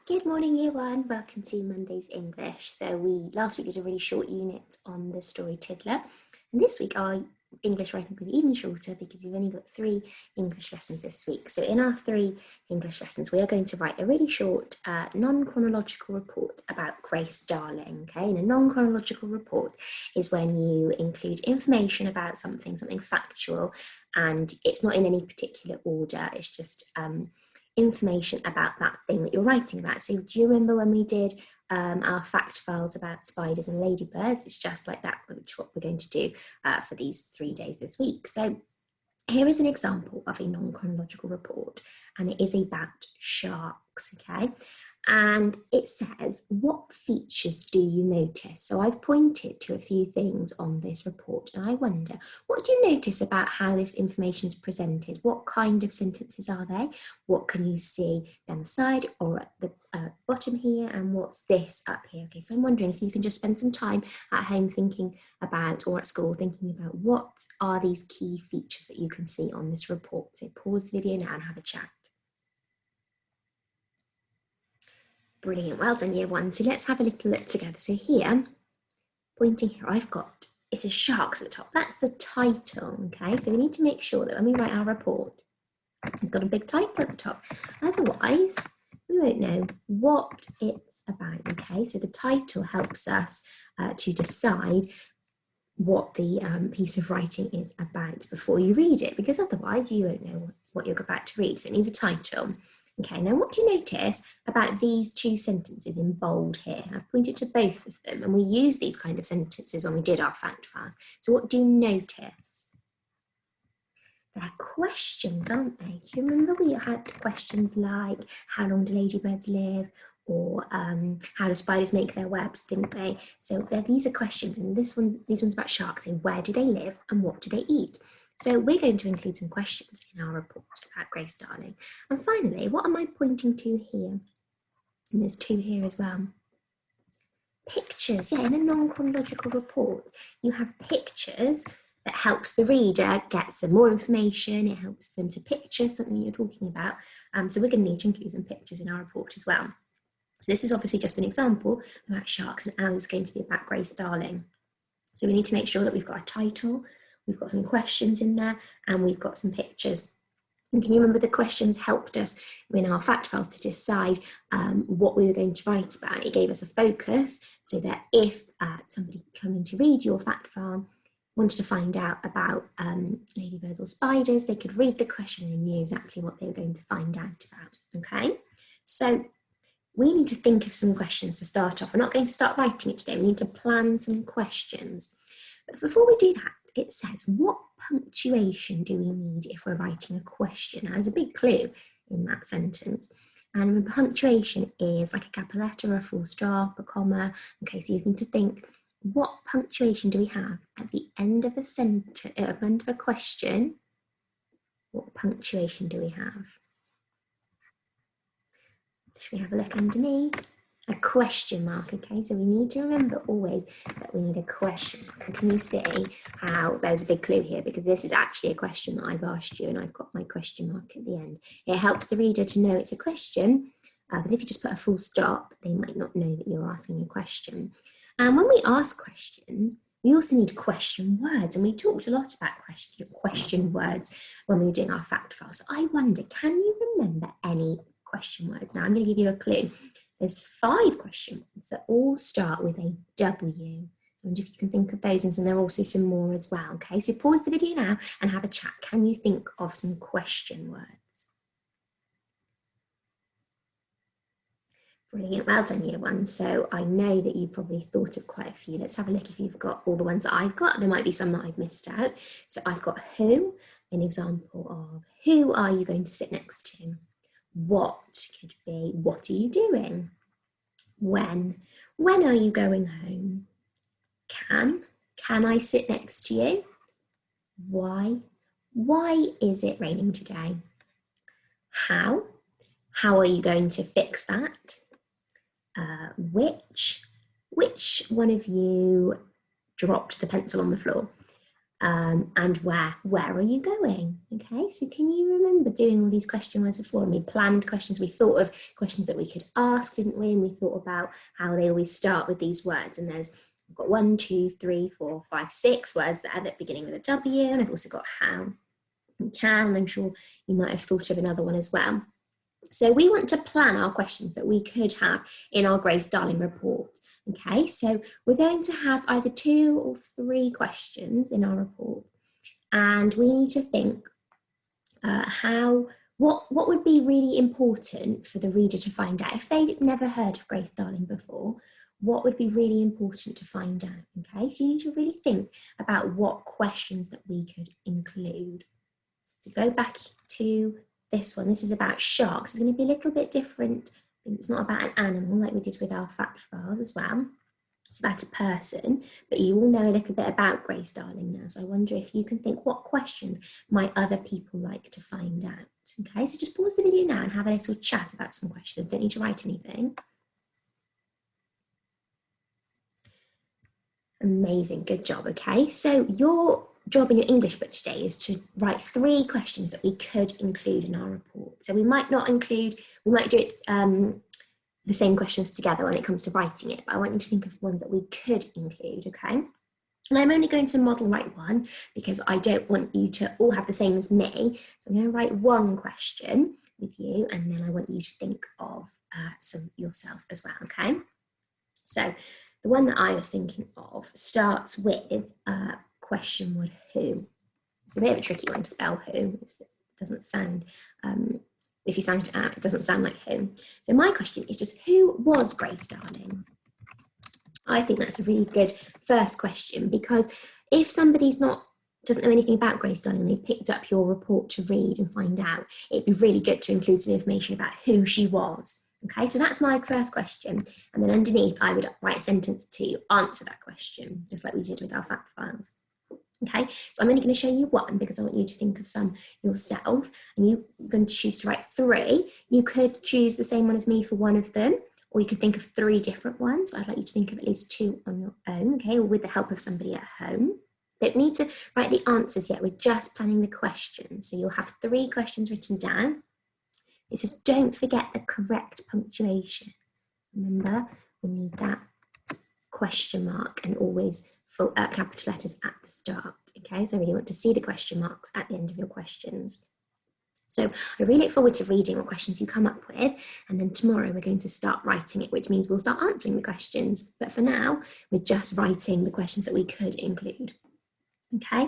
Good morning, year one. Welcome to Monday's English. So last week did a really short unit on the story Tiddler, and this week our English writing will be even shorter because we've only got 3 English lessons this week. So in our 3 English lessons, we are going to write a really short non-chronological report about Grace Darling. Okay, and a non-chronological report is when you include information about something factual, and it's not in any particular order. It's just information about that thing that you're writing about. So do you remember when we did our fact files about spiders and ladybirds? It's just like that, which is what we're going to do for these 3 days this week. So here is an example of a non-chronological report, and it is about sharks, okay? And it says, what features do you notice? So I've pointed to a few things on this report, and I wonder, what do you notice about how this information is presented? What kind of sentences are they? What can you see down the side or at the bottom here? And what's this up here? Okay, so I'm wondering if you can just spend some time at home thinking about, or at school thinking about, what are these key features that you can see on this report. So pause the video now and have a chat. Brilliant, well done year one. So let's have a little look together. So here, pointing here, it says sharks at the top. That's the title, okay? So we need to make sure that when we write our report, it's got a big title at the top. Otherwise, we won't know what it's about, okay? So the title helps us to decide what the piece of writing is about before you read it, because otherwise you won't know what you're about to read. So it needs a title. Okay, now what do you notice about these 2 sentences in bold here? I've pointed to both of them, and we use these kind of sentences when we did our fact files. So what do you notice? They're questions, aren't they? Do you remember we had questions like, how long do ladybirds live? Or how do spiders make their webs, didn't they? So these are questions, and these ones about sharks. So where do they live and what do they eat? So we're going to include some questions in our report about Grace Darling. And finally, what am I pointing to here? And there's 2 here as well. Pictures, yeah, in a non-chronological report, you have pictures that helps the reader get some more information. It helps them to picture something you're talking about. So we're going to need to include some pictures in our report as well. So this is obviously just an example about sharks, and ours is going to be about Grace Darling. So we need to make sure that we've got a title, we've got some questions in there, and we've got some pictures. And can you remember the questions helped us in our fact files to decide what we were going to write about? It gave us a focus so that if somebody coming to read your fact file wanted to find out about ladybirds or spiders, they could read the question and knew exactly what they were going to find out about, okay? So we need to think of some questions to start off. We're not going to start writing it today. We need to plan some questions. But before we do that, it says, what punctuation do we need if we're writing a question? Now, there's a big clue in that sentence. And remember, punctuation is like a capital letter or a full stop, a comma. Okay, so you need to think, what punctuation do we have at the end of a sentence, at the end of a question? What punctuation do we have? Should we have a look underneath? A question mark, okay? So we need to remember always that we need a question mark. And can you see how there's a big clue here? Because this is actually a question that I've asked you, and I've got my question mark at the end. It helps the reader to know it's a question, because if you just put a full stop, they might not know that you're asking a question. And when we ask questions, we also need question words, and we talked a lot about question words when we were doing our fact file. So I wonder, can you remember any question words? Now I'm going to give you a clue. There's 5 question words that all start with a W. So I wonder if you can think of those, and there are also some more as well. Okay, so pause the video now and have a chat. Can you think of some question words? Brilliant, well done year one. So I know that you probably thought of quite a few. Let's have a look if you've got all the ones that I've got. There might be some that I've missed out. So I've got who, an example of who are you going to sit next to? What could be, what are you doing? When are you going home? Can I sit next to you? Why is it raining today? How are you going to fix that? Which one of you dropped the pencil on the floor? and where are you going? Okay, so can you remember doing all these question words before? And we planned questions, we thought of questions that we could ask, didn't we? And we thought about how they always start with these words. And we've got 1, 2, 3, 4, 5, 6 words that are at the beginning with a W, and I've also got how and can, and I'm sure you might have thought of another one as well. So we want to plan our questions that we could have in our Grace Darling report. Okay, so we're going to have either 2 or 3 questions in our report, and we need to think what would be really important for the reader to find out if they've never heard of Grace Darling before. What would be really important to find out? Okay, so you need to really think about what questions that we could include. So go back to this one. This is about sharks. It's going to be a little bit different because it's not about an animal like we did with our fact files as well. It's about a person, but you all know a little bit about Grace Darling now. So I wonder if you can think, what questions might other people like to find out? Okay, so just pause the video now and have a little chat about some questions. Don't need to write anything. Amazing, good job. Okay, so your job in your English book today is to write 3 questions that we could include in our report. So we might do it the same questions together when it comes to writing it, but I want you to think of ones that we could include, okay? And I'm only going to model write one because I don't want you to all have the same as me. So I'm going to write 1 question with you, and then I want you to think of some yourself as well, okay? So the one that I was thinking of starts with question word who. It's a bit of a tricky one to spell who. It doesn't sound, if you sound it out, it doesn't sound like who. So my question is just, who was Grace Darling? I think that's a really good first question, because if somebody's doesn't know anything about Grace Darling and they've picked up your report to read and find out, it'd be really good to include some information about who she was. Okay, so that's my first question. And then underneath, I would write a sentence to answer that question, just like we did with our fact files. Okay, so I'm only going to show you 1 because I want you to think of some yourself, and you're going to choose to write 3. You could choose the same one as me for 1 of them, or you could think of 3 different ones. I'd like you to think of at least 2 on your own, okay, or with the help of somebody at home. Don't need to write the answers yet, we're just planning the questions. So you'll have 3 questions written down. It says, don't forget the correct punctuation. Remember, we need that question mark and always full capital letters at the start. Okay, so I really want to see the question marks at the end of your questions. So I really look forward to reading what questions you come up with, and then tomorrow we're going to start writing it, which means we'll start answering the questions. But for now, we're just writing the questions that we could include. Okay,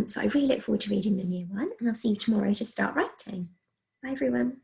so I really look forward to reading the new one, and I'll see you tomorrow to start writing. Bye everyone.